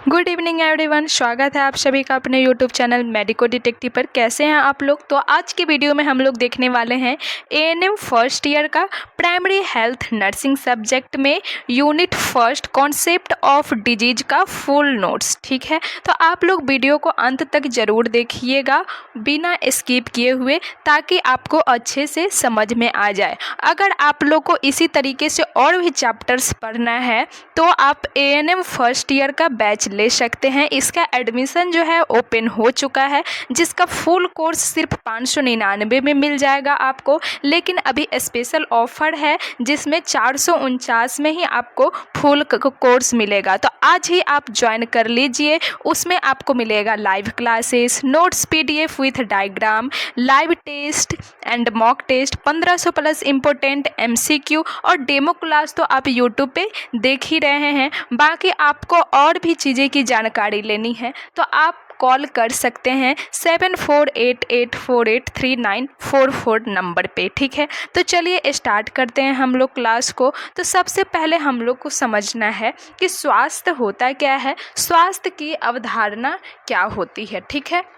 Good evening everyone, स्वागत है आप सभी का अपने यूट्यूब चैनल मेडिको डिटेक्टिव पर। कैसे हैं आप लोग। तो आज की वीडियो में हम लोग देखने वाले हैं एएनएम फर्स्ट ईयर का प्राइमरी हेल्थ नर्सिंग सब्जेक्ट में unit first concept of disease का फुल नोट्स। ठीक है, तो आप लोग वीडियो को अंत तक ज़रूर देखिएगा बिना स्किप किए हुए, ताकि आपको अच्छे से समझ में आ जाए। अगर आप लोग को इसी तरीके से और भी चैप्टर्स पढ़ना है तो आप एएनएम फर्स्ट ईयर का बैच ले सकते हैं। इसका एडमिशन जो है ओपन हो चुका है, जिसका फुल कोर्स सिर्फ 599 में मिल जाएगा आपको। लेकिन अभी स्पेशल ऑफर है जिसमें 449 में ही आपको फुल कोर्स मिलेगा। तो आज ही आप ज्वाइन कर लीजिए। उसमें आपको मिलेगा live classes, notes PDF with diagram, live test and mock test, 1500 plus important MCQ और डेमो क्लास तो आप यूट्यूब पे देख ही रहे हैं। बाकी आपको और भी चीज़ें की जानकारी लेनी है तो आप कॉल कर सकते हैं 7488483944 नंबर पे। ठीक है, तो चलिए स्टार्ट करते हैं हम लोग क्लास को। तो सबसे पहले हम लोग को समझना है कि स्वास्थ्य होता क्या है, स्वास्थ्य की अवधारणा क्या होती है। ठीक है,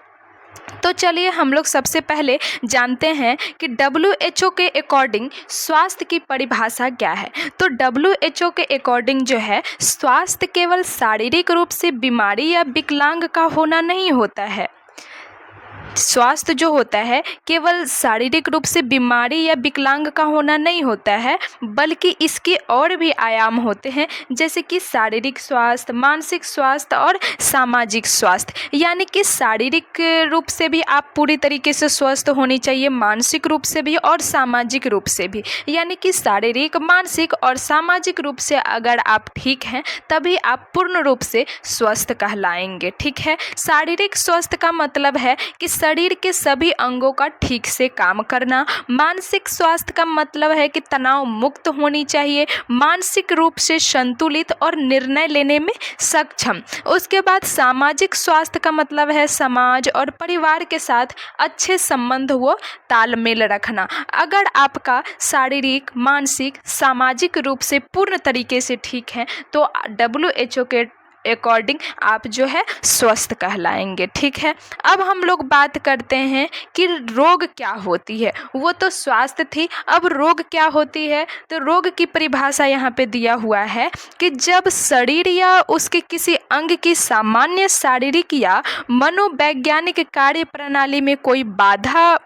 तो चलिए हम लोग सबसे पहले जानते हैं कि WHO के अकॉर्डिंग स्वास्थ्य की परिभाषा क्या है। तो WHO के अकॉर्डिंग जो है, स्वास्थ्य केवल शारीरिक रूप से बीमारी या विकलांग का होना नहीं होता है। स्वास्थ्य जो होता है केवल शारीरिक रूप से बीमारी या विकलांग का होना नहीं होता है, बल्कि इसके और भी आयाम होते हैं, जैसे कि शारीरिक स्वास्थ्य, मानसिक स्वास्थ्य और सामाजिक स्वास्थ्य। यानी कि शारीरिक रूप से भी आप पूरी तरीके से स्वस्थ होनी चाहिए, मानसिक रूप से भी और सामाजिक रूप से भी। यानी कि शारीरिक, मानसिक और सामाजिक रूप से अगर आप ठीक हैं तभी आप पूर्ण रूप से स्वस्थ कहलाएंगे। ठीक है, शारीरिक स्वास्थ्य का मतलब है कि शरीर के सभी अंगों का ठीक से काम करना। मानसिक स्वास्थ्य का मतलब है कि तनाव मुक्त होनी चाहिए, मानसिक रूप से संतुलित और निर्णय लेने में सक्षम। उसके बाद सामाजिक स्वास्थ्य का मतलब है समाज और परिवार के साथ अच्छे संबंध व तालमेल रखना। अगर आपका शारीरिक, मानसिक, सामाजिक रूप से पूर्ण तरीके से ठीक है तो WHO के अकॉर्डिंग आप जो है स्वस्थ कहलाएंगे। ठीक है, अब हम लोग बात करते हैं कि रोग क्या होती है। वो तो स्वास्थ्य थी, अब रोग क्या होती है। तो रोग की परिभाषा यहाँ पे दिया हुआ है कि जब शरीर या उसके किसी अंग की सामान्य शारीरिक या मनोवैज्ञानिक कार्य प्रणाली में कोई बाधा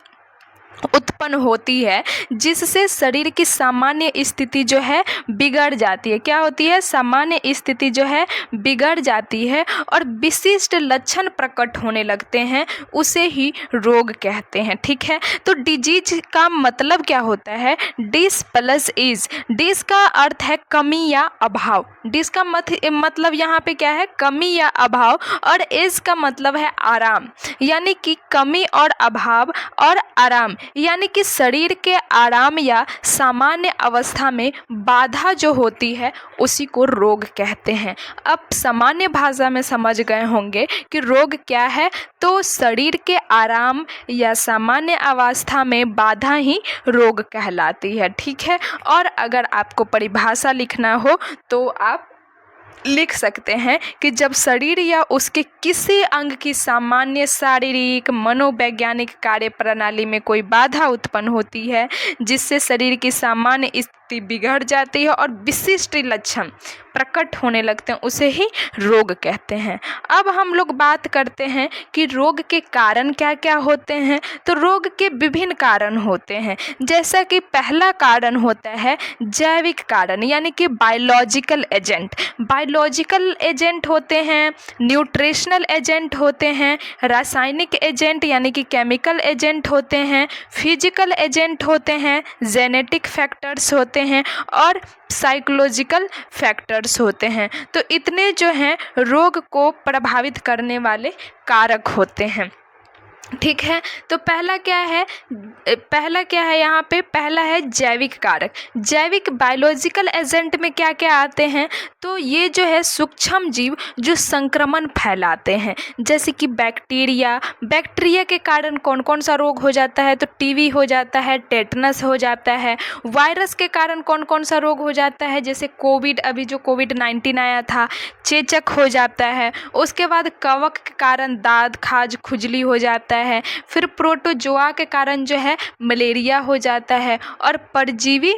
उत्पन्न होती है, जिससे शरीर की सामान्य स्थिति जो है बिगड़ जाती है। क्या होती है? सामान्य स्थिति जो है बिगड़ जाती है और विशिष्ट लक्षण प्रकट होने लगते हैं, उसे ही रोग कहते हैं। ठीक है, तो डिजीज का मतलब क्या होता है? Dish plus is. डिस का अर्थ है कमी या अभाव। डिस का मतलब यहाँ पे क्या है? कमी या अभाव। और इज का मतलब है आराम, यानी कि कमी और अभाव और आराम, यानी कि शरीर के आराम या सामान्य अवस्था में बाधा जो होती है उसी को रोग कहते हैं। अब सामान्य भाषा में समझ गए होंगे कि रोग क्या है। तो शरीर के आराम या सामान्य अवस्था में बाधा ही रोग कहलाती है। ठीक है, और अगर आपको परिभाषा लिखना हो तो आप लिख सकते हैं कि जब शरीर या उसके किसी अंग की सामान्य शारीरिक, मनोवैज्ञानिक कार्य प्रणाली में कोई बाधा उत्पन्न होती है, जिससे शरीर की सामान्य स्थिति बिगड़ जाती है और विशिष्ट लक्षण प्रकट होने लगते हैं, उसे ही रोग कहते हैं। अब हम लोग बात करते हैं कि रोग के कारण क्या क्या होते हैं। तो रोग के विभिन्न कारण होते हैं, जैसा कि पहला कारण होता है जैविक कारण, यानी कि बायोलॉजिकल एजेंट। बायोलॉजिकल एजेंट होते हैं, न्यूट्रिशनल एजेंट होते हैं, रासायनिक एजेंट यानी कि केमिकल एजेंट होते हैं, फिजिकल एजेंट होते हैं, जेनेटिक फैक्टर्स होते हैं और साइकोलॉजिकल फैक्टर्स होते हैं। तो इतने जो हैं रोग को प्रभावित करने वाले कारक होते हैं। ठीक है। तो पहला क्या है यहाँ पे? पहला है जैविक कारक। जैविक बायोलॉजिकल एजेंट में क्या क्या आते हैं? तो ये जो है सूक्ष्म जीव जो संक्रमण फैलाते हैं, जैसे कि बैक्टीरिया के कारण कौन कौन सा रोग हो जाता है? तो टीबी हो जाता है, टेटनस हो जाता है। वायरस के कारण कौन कौन सा रोग हो जाता है? जैसे अभी जो कोविड-19 आया था, चेचक हो जाता है। उसके बाद कवक के कारण दाद, खाज, खुजली हो जाता है। फिर प्रोटोजोआ के कारण जो है मलेरिया हो जाता है, और परजीवी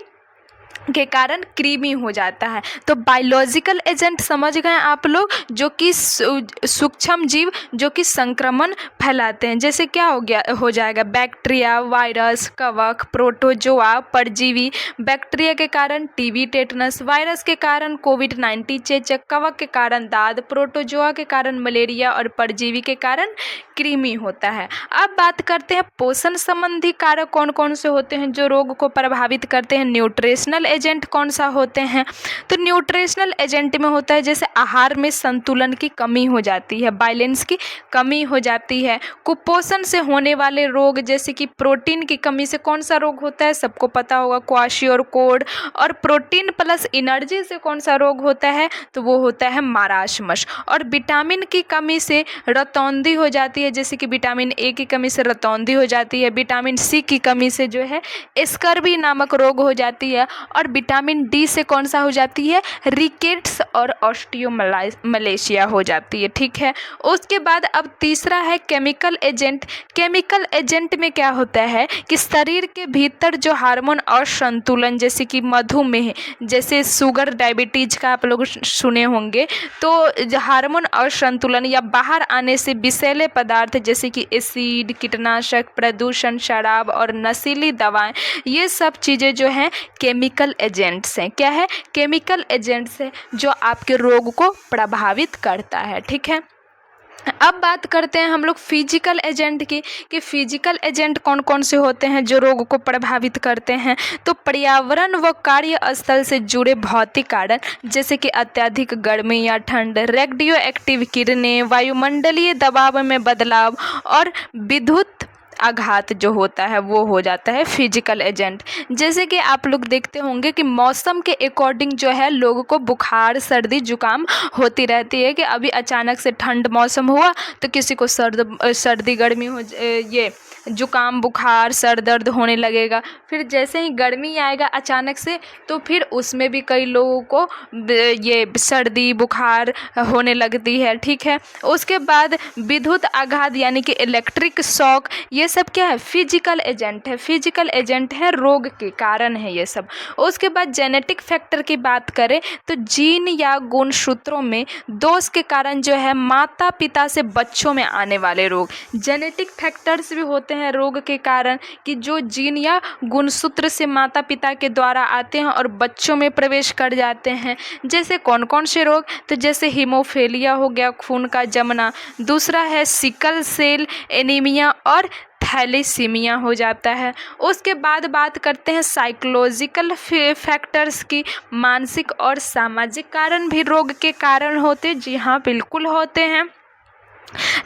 के कारण कृमि हो जाता है। तो बायोलॉजिकल एजेंट समझ गए आप लोग, जो कि सूक्ष्म जीव जो कि संक्रमण फैलाते हैं। जैसे क्या हो जाएगा? बैक्टीरिया, वायरस, कवक, प्रोटोजोआ, परजीवी। बैक्टीरिया के कारण टीबी, टेटनस, वायरस के कारण कोविड-19 चेचक, कवक के कारण दाद, प्रोटोजोआ के कारण मलेरिया और परजीवी के कारण कृमि होता है। अब बात करते हैं पोषण संबंधी कारक कौन कौन से होते हैं जो रोग को प्रभावित करते हैं। न्यूट्रिशनल एजेंट कौन सा होते हैं? तो न्यूट्रिशनल एजेंट में होता है जैसे आहार में संतुलन की कमी हो जाती है, बैलेंस की कमी हो जाती है। कुपोषण से होने वाले रोग जैसे कि प्रोटीन की कमी से कौन सा रोग होता है? सबको पता होगा, क्वाशियोरकोड। और प्रोटीन प्लस एनर्जी से कौन सा रोग होता है? तो वो होता है माराशमस। और विटामिन की कमी से रतौंधी हो जाती है, जैसे कि विटामिन ए की कमी से रतौंधी हो जाती है। विटामिन सी की कमी से जो है स्कर्वी नामक रोग हो जाती है। और विटामिन डी से कौन सा हो जाती है? रिकेट्स और ऑस्टियोमलेशिया हो जाती है। ठीक है। उसके बाद अब तीसरा है केमिकल एजेंट। केमिकल एजेंट में क्या होता है कि शरीर के भीतर जो हार्मोन असंतुलन, जैसे कि मधुमेह, जैसे शुगर, डायबिटीज का आप लोग सुने होंगे, तो हार्मोन असंतुलन या बाहर आने से विषैले पदार्थ जैसे कि एसिड, कीटनाशक, प्रदूषण, शराब और नशीली दवाएं, ये सब चीज़ें जो हैं केमिकल एजेंट्स हैं। क्या है? केमिकल एजेंट्स है जो आपके रोग को प्रभावित करता है। ठीक है। अब बात करते हैं हम लोग फिजिकल एजेंट की, कि फिजिकल एजेंट कौन कौन से होते हैं जो रोग को प्रभावित करते हैं। तो पर्यावरण व कार्यस्थल से जुड़े भौतिक कारण, जैसे कि अत्यधिक गर्मी या ठंड, रेडियो एक्टिव किरणें, वायुमंडलीय दबाव में बदलाव और विद्युत आघात जो होता है वो हो जाता है फिजिकल एजेंट। जैसे कि आप लोग देखते होंगे कि मौसम के अकॉर्डिंग जो है लोगों को बुखार, सर्दी, जुकाम होती रहती है, कि अभी अचानक से ठंड मौसम हुआ तो किसी को सर्दी गर्मी ये जुकाम, बुखार, सर दर्द होने लगेगा। फिर जैसे ही गर्मी आएगा अचानक से, तो फिर उसमें भी कई लोगों को ये सर्दी, बुखार होने लगती है। ठीक है। उसके बाद विद्युत आघात यानी कि इलेक्ट्रिक शॉक, ये सब क्या है? फिजिकल एजेंट है। फिजिकल एजेंट है, रोग के कारण है ये सब। उसके बाद जेनेटिक फैक्टर की बात करें तो जीन या गुणसूत्रों में दोष के कारण जो है माता पिता से बच्चों में आने वाले रोग, जेनेटिक फैक्टर्स भी होते हैं रोग के कारण, कि जो जीन या गुणसूत्र से माता पिता के द्वारा आते हैं और बच्चों में प्रवेश कर जाते हैं। जैसे कौन कौन से रोग? तो जैसे हीमोफीलिया हो गया, खून का जमना। दूसरा है सिकल सेल एनीमिया और थैलेसीमिया हो जाता है। उसके बाद बात करते हैं साइकोलॉजिकल फैक्टर्स की। मानसिक और सामाजिक कारण भी रोग के कारण होते। जी हाँ, बिल्कुल होते हैं।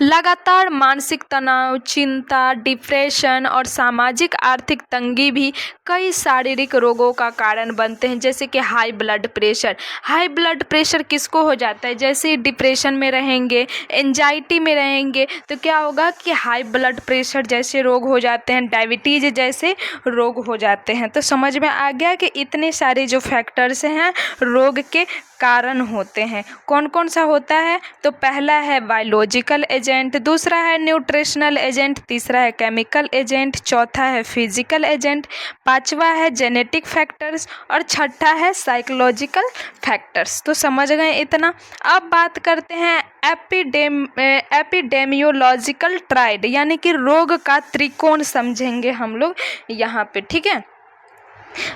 लगातार मानसिक तनाव, चिंता, डिप्रेशन और सामाजिक आर्थिक तंगी भी कई शारीरिक रोगों का कारण बनते हैं। जैसे कि high blood pressure. High blood pressure किसको हो जाता है? जैसे डिप्रेशन में रहेंगे, एंजाइटी में रहेंगे, तो क्या होगा कि हाई ब्लड प्रेशर जैसे रोग हो जाते हैं, डायबिटीज जैसे रोग हो जाते हैं। तो समझ में आ गया कि इतने सारे जो फैक्टर्स हैं रोग के कारण होते हैं। कौन कौन सा होता है? तो पहला है बायोलॉजिकल एजेंट, दूसरा है न्यूट्रिशनल एजेंट, तीसरा है केमिकल एजेंट, चौथा है फिजिकल एजेंट, पांचवा है जेनेटिक फैक्टर्स और छठा है साइकोलॉजिकल फैक्टर्स। तो समझ गए इतना। अब बात करते हैं एपिडेमियोलॉजिकल ट्रायड, यानी कि रोग का त्रिकोण समझेंगे हम लोग यहाँ पे। ठीक है।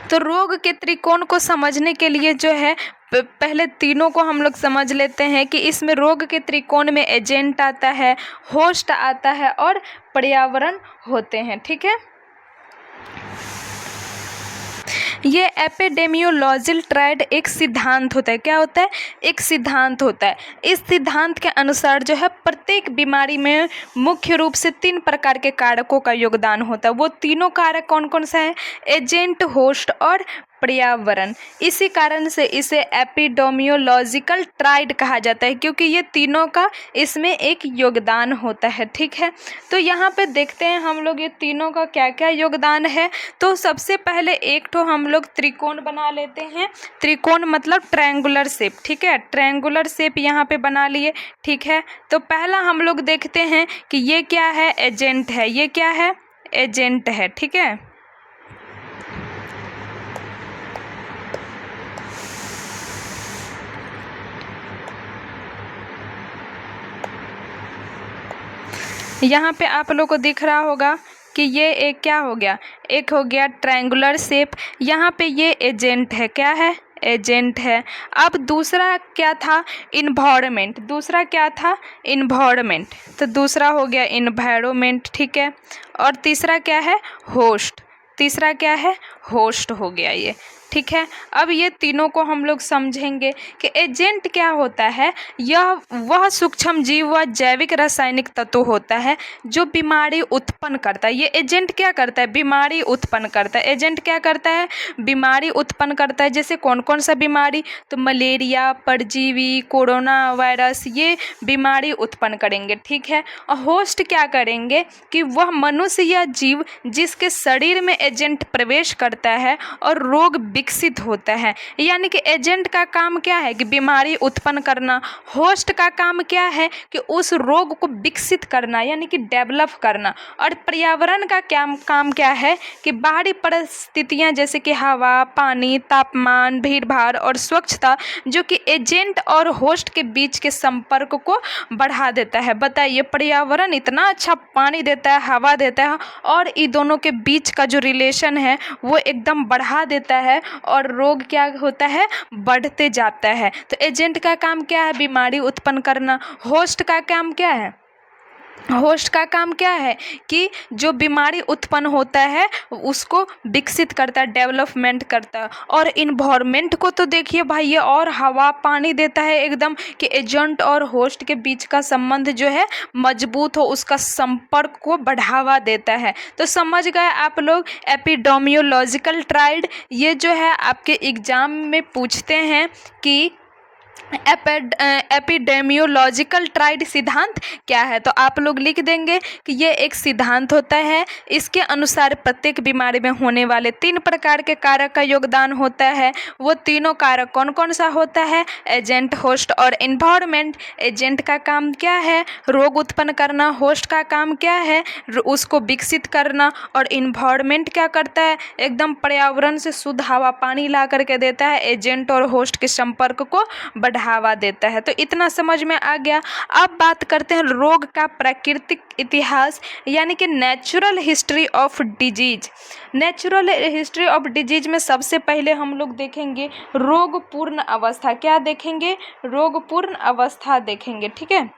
तो रोग के त्रिकोण को समझने के लिए जो है पहले तीनों को हम लोग समझ लेते हैं, कि इसमें रोग के त्रिकोण में एजेंट आता है, होस्ट आता है और पर्यावरण होते हैं। ठीक है। ये एपिडेमियोलॉजिकल ट्रायड एक सिद्धांत होता है। क्या होता है? एक सिद्धांत होता है। इस सिद्धांत के अनुसार जो है प्रत्येक बीमारी में मुख्य रूप से 3 प्रकार के कारकों का योगदान होता है। वो तीनों कारक कौन कौन सा है? एजेंट, होस्ट और पर्यावरण। इसी कारण से इसे एपिडेमियोलॉजिकल ट्रायड कहा जाता है, क्योंकि ये तीनों का इसमें एक योगदान होता है। ठीक है, तो यहाँ पे देखते हैं हम लोग ये तीनों का क्या क्या योगदान है। तो सबसे पहले एक तो हम लोग त्रिकोण बना लेते हैं। त्रिकोण मतलब ट्रायंगुलर शेप। ठीक है, ट्रायंगुलर शेप यहाँ पे बना लिए। ठीक है, तो पहला हम लोग देखते हैं कि ये क्या है? एजेंट है। ये क्या है? एजेंट है। ठीक है, यहाँ पे आप लोग को दिख रहा होगा कि ये एक क्या हो गया? एक हो गया ट्रायंगुलर शेप। यहाँ पे ये एजेंट है। क्या है? एजेंट है। अब दूसरा क्या था? इन्वायरमेंट। दूसरा क्या था? इन्वायरमेंट। तो दूसरा हो गया इन्वायरमेंट। ठीक है, और तीसरा क्या है? होस्ट। तीसरा क्या है? होस्ट हो गया ये। ठीक है, अब ये तीनों को हम लोग समझेंगे कि एजेंट क्या होता है। यह वह सूक्ष्म जीव व जैविक रासायनिक तत्व होता है जो बीमारी उत्पन्न करता है। ये एजेंट क्या करता है? बीमारी उत्पन्न करता है। एजेंट क्या करता है? बीमारी उत्पन्न करता है। जैसे कौन कौन सा बीमारी? तो मलेरिया, परजीवी, कोरोना वायरस, ये बीमारी उत्पन्न करेंगे। ठीक है, और होस्ट क्या करेंगे कि वह मनुष्य या जीव जिसके शरीर में एजेंट प्रवेश करता है और रोग विकसित होता है। यानी कि एजेंट का काम क्या है? कि बीमारी उत्पन्न करना। होस्ट का काम क्या है? कि उस रोग को विकसित करना, यानी कि डेवलप करना। और पर्यावरण का काम क्या है? कि बाहरी परिस्थितियां जैसे कि हवा, पानी, तापमान, भीड़ भाड़ और स्वच्छता, जो कि एजेंट और होस्ट के बीच के संपर्क को बढ़ा देता है। बताइए, पर्यावरण इतना अच्छा पानी देता है, हवा देता है, और इन दोनों के बीच का जो रिलेशन है वो एकदम बढ़ा देता है, और रोग क्या होता है? बढ़ते जाता है। तो एजेंट का काम क्या है? बीमारी उत्पन्न करना। होस्ट का काम क्या है? होस्ट का काम क्या है? कि जो बीमारी उत्पन्न होता है उसको विकसित करता है, डेवलपमेंट करता है। और इन्वायरमेंट को तो देखिए भाई, ये और हवा पानी देता है एकदम, कि एजेंट और होस्ट के बीच का संबंध जो है मजबूत हो, उसका संपर्क को बढ़ावा देता है। तो समझ गए आप लोग एपिडेमियोलॉजिकल ट्रायड। ये जो है आपके एग्जाम में पूछते हैं कि एपिडेमियोलॉजिकल ट्रायड सिद्धांत क्या है। तो आप लोग लिख देंगे कि ये एक सिद्धांत होता है। इसके अनुसार प्रत्येक बीमारी में होने वाले 3 प्रकार के कारक का योगदान होता है। वो तीनों कारक कौन कौन सा होता है? एजेंट, होस्ट और इन्वायरमेंट। एजेंट का काम क्या है? रोग उत्पन्न करना। होस्ट का काम क्या है? उसको विकसित करना। और इन्वायरमेंट क्या करता है? एकदम पर्यावरण से शुद्ध हवा पानी ला करके देता है। एजेंट और होस्ट के संपर्क को बढ़ावा देता है। तो इतना समझ में आ गया। अब बात करते हैं रोग का प्राकृतिक इतिहास, यानी कि natural history of disease. Natural history of disease में सबसे पहले हम लोग देखेंगे रोगपूर्ण अवस्था। क्या देखेंगे? रोगपूर्ण अवस्था देखेंगे। ठीक है,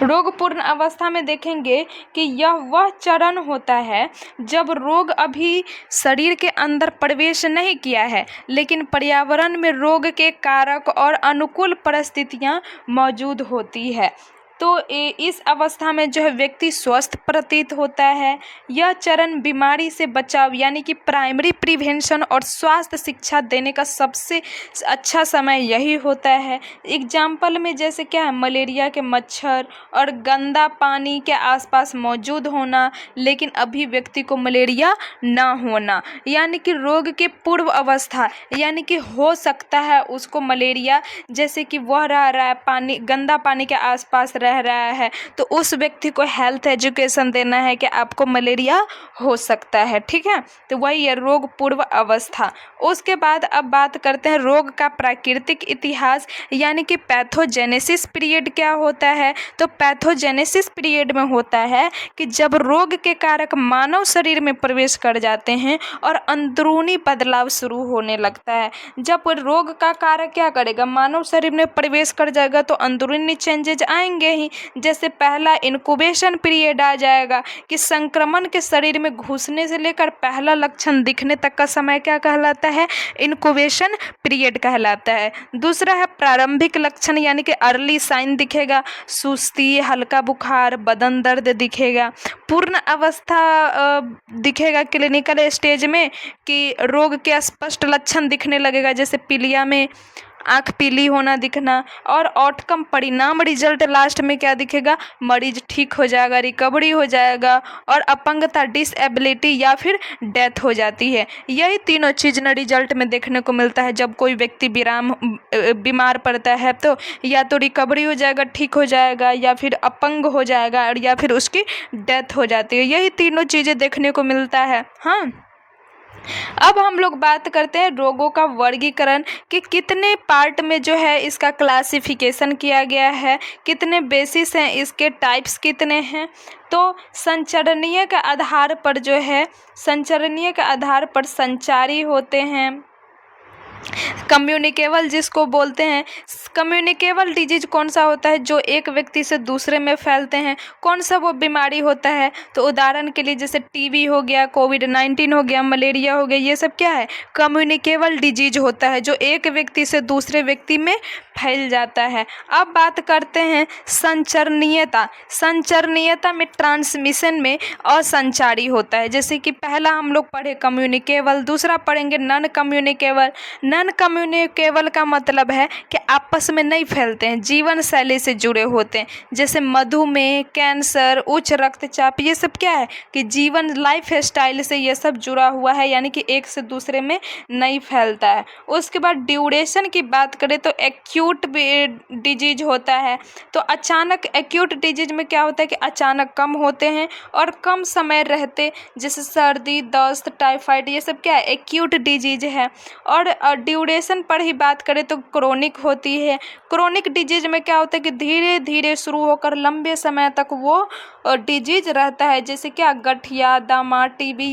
रोगपूर्ण अवस्था में देखेंगे कि यह वह चरण होता है जब रोग अभी शरीर के अंदर प्रवेश नहीं किया है, लेकिन पर्यावरण में रोग के कारक और अनुकूल परिस्थितियां मौजूद होती है। तो इस अवस्था में जो है व्यक्ति स्वस्थ प्रतीत होता है। यह चरण बीमारी से बचाव यानी कि प्राइमरी प्रिवेंशन और स्वास्थ्य शिक्षा देने का सबसे अच्छा समय यही होता है। एग्जाम्पल में जैसे क्या है? मलेरिया के मच्छर और गंदा पानी के आसपास मौजूद होना, लेकिन अभी व्यक्ति को मलेरिया ना होना, यानी कि रोग के पूर्व अवस्था, यानी कि हो सकता है उसको मलेरिया, जैसे कि वह रह रहा है पानी, गंदा पानी के आसपास रह रहा है, तो उस व्यक्ति को हेल्थ एजुकेशन देना है कि आपको मलेरिया हो सकता है। ठीक है, तो वही है रोग पूर्व अवस्था। उसके बाद अब बात करते हैं रोग का प्राकृतिक इतिहास, यानी कि पैथोजेनेसिस पीरियड क्या होता है। तो पैथोजेनेसिस पीरियड में होता है कि जब रोग के कारक मानव शरीर में प्रवेश कर जाते हैं और अंदरूनी बदलाव शुरू होने लगता है। जब रोग का कारक क्या करेगा? मानव शरीर में प्रवेश कर जाएगा तो अंदरूनी चेंजेज आएंगे ही जैसे पहला इनक्यूबेशन पीरियड आ जाएगा कि संक्रमण के शरीर में घुसने से लेकर पहला लक्षण दिखने तक का समय क्या कहलाता है, इनक्यूबेशन पीरियड कहलाता है। दूसरा है प्रारंभिक लक्षण यानी कि अर्ली साइन दिखेगा, सुस्ती, हल्का बुखार, बदन दर्द दिखेगा। पूर्ण अवस्था दिखेगा क्लिनिकल स्टेज में कि रोग के स्पष्ट लक्षण दिखने लगेगा, जैसे पीलिया में आँख पीली होना दिखना। और आउटकम परिणाम रिजल्ट लास्ट में क्या दिखेगा, मरीज ठीक हो जाएगा, रिकवरी हो जाएगा और अपंगता, डिसएबिलिटी या फिर डेथ हो जाती है। यही तीनों चीज़ ना रिजल्ट में देखने को मिलता है। जब कोई व्यक्ति बीमार पड़ता है तो या तो रिकवरी हो जाएगा, ठीक हो जाएगा, या फिर अपंग हो जाएगा और या फिर उसकी डेथ हो जाती है। यही तीनों चीज़ें देखने को मिलता है। हाँ, अब हम लोग बात करते हैं रोगों का वर्गीकरण कि कितने पार्ट में जो है इसका क्लासिफिकेशन किया गया है, कितने बेसिस हैं, इसके टाइप्स कितने हैं। तो संचरणीय के आधार पर जो है, संचरणीय के आधार पर संचारी होते हैं, कम्युनिकेबल जिसको बोलते हैं। कम्युनिकेबल डिजीज कौन सा होता है, जो एक व्यक्ति से दूसरे में फैलते हैं। कौन सा वो बीमारी होता है, तो उदाहरण के लिए जैसे टीबी हो गया, कोविड-19 हो गया, मलेरिया हो गया, ये सब क्या है, कम्युनिकेबल डिजीज होता है जो एक व्यक्ति से दूसरे व्यक्ति में फैल जाता है। अब बात करते हैं संचरणीयता। संचरणीयता में ट्रांसमिशन में असंचारी होता है। जैसे कि पहला हम लोग पढ़े कम्युनिकेबल, दूसरा पढ़ेंगे नॉन कम्युनिकेबल। नॉन कम्युनिकेबल का मतलब है कि आपस में नहीं फैलते हैं, जीवन शैली से जुड़े होते हैं। जैसे मधुमेह, कैंसर, उच्च रक्तचाप, ये सब क्या है कि जीवन लाइफ स्टाइल से ये सब जुड़ा हुआ है, यानी कि एक से दूसरे में नहीं फैलता है। उसके बाद ड्यूरेशन की बात करें तो एक्यूट डिजीज होता है। तो अचानक एक्यूट डिजीज में क्या होता है कि अचानक कम होते हैं और कम समय रहते, जैसे सर्दी, दस्त, टाइफाइड, ये सब क्या है, एक्यूट डिजीज है। और ड्यूरेशन पर ही बात करें तो क्रोनिक होती है। क्रोनिक डिजीज में क्या होता है कि धीरे धीरे शुरू होकर लंबे समय तक वो डिजीज रहता है, जैसे क्या गठिया, दमा, टीबी,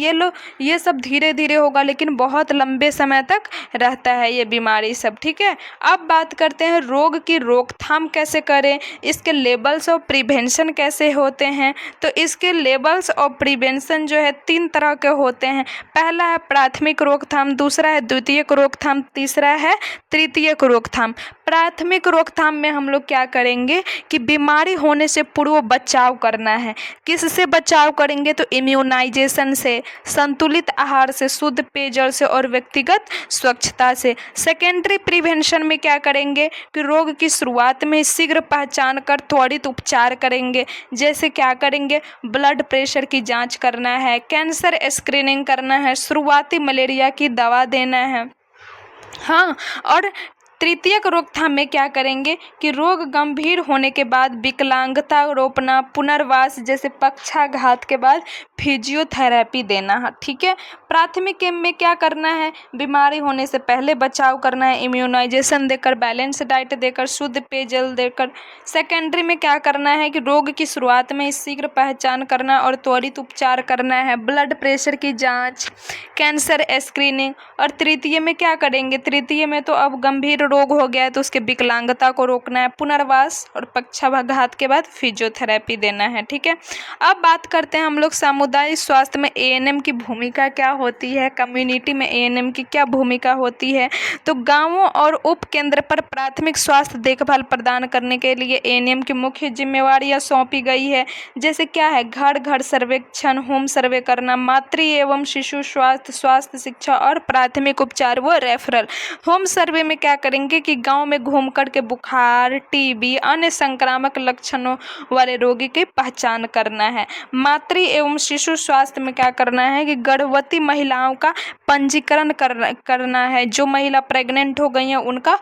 ये सब धीरे धीरे होगा लेकिन बहुत लंबे समय तक रहता है ये बीमारी सब। ठीक है, अब बात करते हैं रोग की रोकथाम कैसे करें, इसके लेवल्स ऑफ प्रिवेंशन कैसे होते हैं। तो इसके लेवल्स ऑफ प्रिवेंशन जो है 3 तरह के होते हैं। पहला है प्राथमिक रोकथाम, दूसरा है द्वितीयक रोकथाम, तीसरा है तृतीयक रोकथाम। प्राथमिक रोकथाम में हम लोग क्या करेंगे कि बीमारी होने से पूर्व बचाव करना है। किससे बचाव करेंगे, तो इम्यूनाइजेशन से, संतुलित आहार से, शुद्ध पेयजल से और व्यक्तिगत स्वच्छता से। सेकेंडरी प्रिवेंशन में क्या करेंगे कि रोग की शुरुआत में शीघ्र पहचान कर त्वरित उपचार करेंगे। जैसे क्या करेंगे, ब्लड प्रेशर की जांच करना है, कैंसर स्क्रीनिंग करना है, शुरुआती मलेरिया की दवा देना है। हाँ, और तृतीयक रोकथाम में क्या करेंगे कि रोग गंभीर होने के बाद विकलांगता रोकना, पुनर्वास जैसे पक्षाघात के बाद फिजियोथेरेपी देना है। ठीक है, प्राथमिक में क्या करना है, बीमारी होने से पहले बचाव करना है, इम्यूनाइजेशन देकर, बैलेंस डाइट देकर, शुद्ध पेयजल देकर। सेकेंडरी में क्या करना है कि रोग की शुरुआत में शीघ्र पहचान करना और त्वरित उपचार करना है, ब्लड प्रेशर की जाँच, कैंसर स्क्रीनिंग। और तृतीय में क्या करेंगे, तृतीय में तो अब गंभीर रोग हो गया है तो उसके विकलांगता को रोकना है, पुनर्वास और पक्षाघात के बाद फिजियोथेरेपी देना है। ठीक है, अब बात करते हैं हम लोग सामुदायिक स्वास्थ्य में एएनएम की भूमिका क्या होती है, कम्युनिटी में एएनएम की क्या भूमिका होती है। तो गांवों और उप केंद्र पर प्राथमिक स्वास्थ्य देखभाल प्रदान करने के लिए एएनएम की मुख्य जिम्मेवारियां सौंपी गई है। जैसे क्या है, घर घर सर्वेक्षण, होम सर्वे करना, मातृ एवं शिशु स्वास्थ्य, स्वास्थ्य शिक्षा और प्राथमिक उपचार व रेफरल। होम सर्वे में क्या करेंगे कि गांव में घूम कर के बुखार, टीबी, अन्य संक्रामक लक्षणों वाले रोगी की पहचान करना है। मातृ एवं शिशु स्वास्थ्य में क्या करना है कि गर्भवती महिलाओं का पंजीकरण करना है, जो महिला प्रेग्नेंट हो गई हैं उनका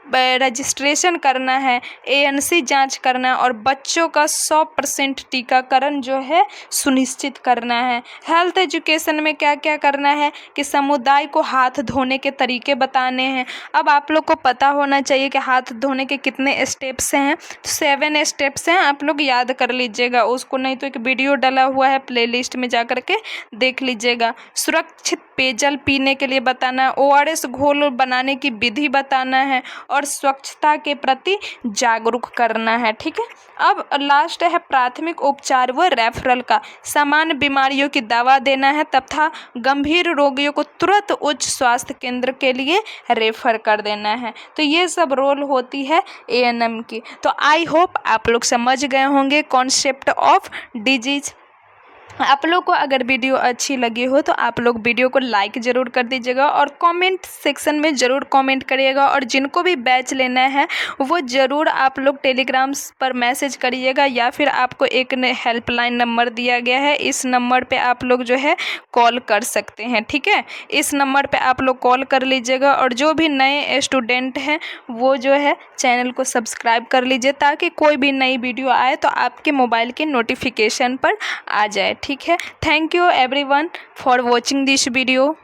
रजिस्ट्रेशन करना है, एएनसी जांच करना है और बच्चों का 100% टीकाकरण जो है सुनिश्चित करना है। हेल्थ एजुकेशन में क्या क्या करना है कि समुदाय को हाथ धोने के तरीके बताने हैं। अब आप लोग को पता होना चाहिए कि हाथ धोने के कितने स्टेप्स हैं, तो 7 स्टेप्स हैं, आप लोग याद कर लीजिएगा उसको, नहीं तो एक वीडियो डला हुआ है प्लेलिस्ट में जा कर के देख लीजिएगा। सुरक्षित पेयजल पीने के लिए बताना है, ओआरएस घोल बनाने की विधि बताना है और स्वच्छता के प्रति जागरूक करना है। ठीक है, अब लास्ट है प्राथमिक उपचार व रेफरल का। सामान्य बीमारियों की दवा देना है तथा गंभीर रोगियों को तुरंत उच्च स्वास्थ्य केंद्र के लिए रेफर कर देना है। तो ये सब रोल होती है एएनएम की। तो आई होप आप लोग समझ गए होंगे कॉन्सेप्ट ऑफ डिजीज। आप लोग को अगर वीडियो अच्छी लगी हो तो आप लोग वीडियो को लाइक ज़रूर कर दीजिएगा और कमेंट सेक्शन में ज़रूर कमेंट करिएगा। और जिनको भी बैच लेना है वो ज़रूर आप लोग टेलीग्राम पर मैसेज करिएगा या फिर आपको एक हेल्पलाइन नंबर दिया गया है, इस नंबर पे आप लोग जो है कॉल कर सकते हैं। ठीक है, इस नंबर पे आप लोग कॉल कर लीजिएगा। और जो भी नए स्टूडेंट हैं वो जो है चैनल को सब्सक्राइब कर लीजिए ताकि कोई भी नई वीडियो आए तो आपके मोबाइल के नोटिफिकेशन पर आ जाए। ठीक है, thank you everyone for watching this video.